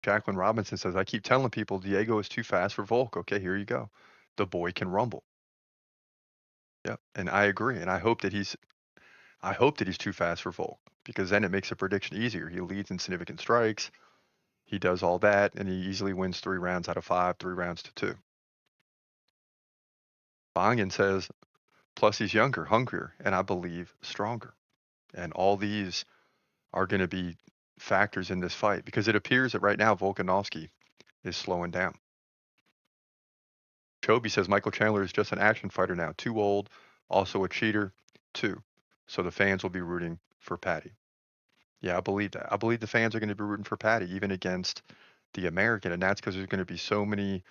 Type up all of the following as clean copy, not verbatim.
Jacqueline Robinson says, I keep telling people Diego is too fast for Volk. Okay, here you go. The boy can rumble. Yep, and I agree. And I hope that he's too fast for Volk because then it makes a prediction easier. He leads in significant strikes. He does all that, and he easily wins 3 rounds out of 5, 3 rounds to 2. Bongan says, plus he's younger, hungrier, and I believe stronger. And all these are going to be factors in this fight because it appears that right now Volkanovski is slowing down. Chobi says Michael Chandler is just an action fighter now, too old, also a cheater, too. So the fans will be rooting for Patty. Yeah, I believe that. I believe the fans are going to be rooting for Patty, even against the American, and that's because there's going to be so many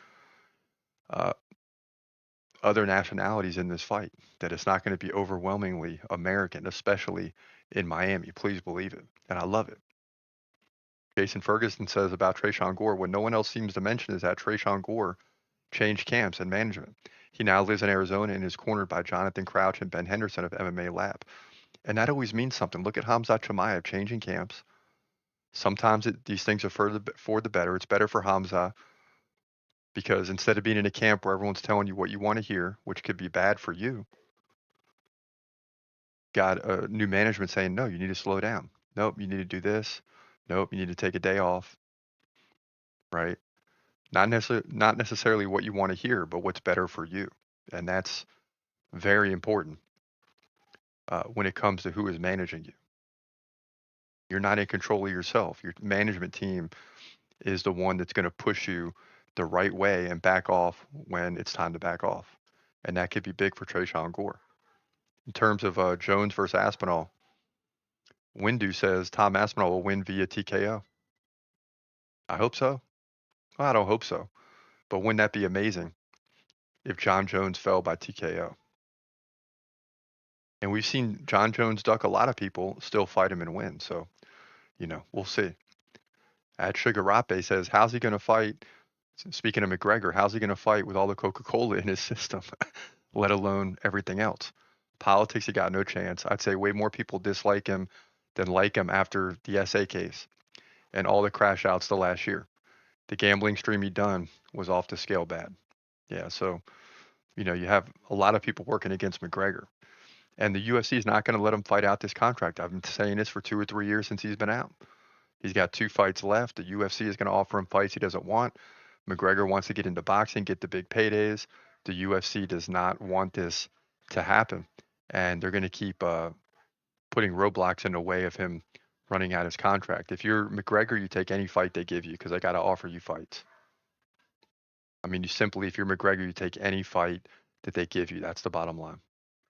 uh, other nationalities in this fight that it's not going to be overwhelmingly American, especially in Miami. Please believe it, and I love it. Jason Ferguson says about Trayshawn Gore, what no one else seems to mention is that Trayshawn Gore changed camps and management. He now lives in Arizona and is cornered by Jonathan Crouch and Ben Henderson of MMA Lab. And that always means something. Look at Hamzat Chimaev changing camps. Sometimes these things are for the better. It's better for Hamza because instead of being in a camp where everyone's telling you what you want to hear, which could be bad for you, got a new management saying, no, you need to slow down. Nope, you need to do this. Nope, you need to take a day off, right? Not necessarily what you want to hear, but what's better for you. And that's very important when it comes to who is managing you. You're not in control of yourself. Your management team is the one that's going to push you the right way and back off when it's time to back off. And that could be big for Trayshawn Gore. In terms of Jones versus Aspinall, Windu says Tom Aspinall will win via TKO. I hope so. Well, I don't hope so. But wouldn't that be amazing if Jon Jones fell by TKO? And we've seen Jon Jones duck a lot of people, still fight him and win. So, we'll see. At Sugarape says, how's he going to fight? Speaking of McGregor, how's he going to fight with all the Coca-Cola in his system, let alone everything else? Politics, he got no chance. I'd say way more people dislike him than like him after the SA case and all the crash outs the last year. The gambling stream he done was off the scale bad. Yeah, so, you have a lot of people working against McGregor. And the UFC is not going to let him fight out this contract. I've been saying this for 2 or 3 years since he's been out. He's got 2 fights left. The UFC is going to offer him fights he doesn't want. McGregor wants to get into boxing, get the big paydays. The UFC does not want this to happen. And they're going to keep putting roadblocks in the way of him running out his contract. If you're McGregor, you take any fight they give you because they got to offer you fights. I mean, if you're McGregor, you take any fight that they give you. That's the bottom line.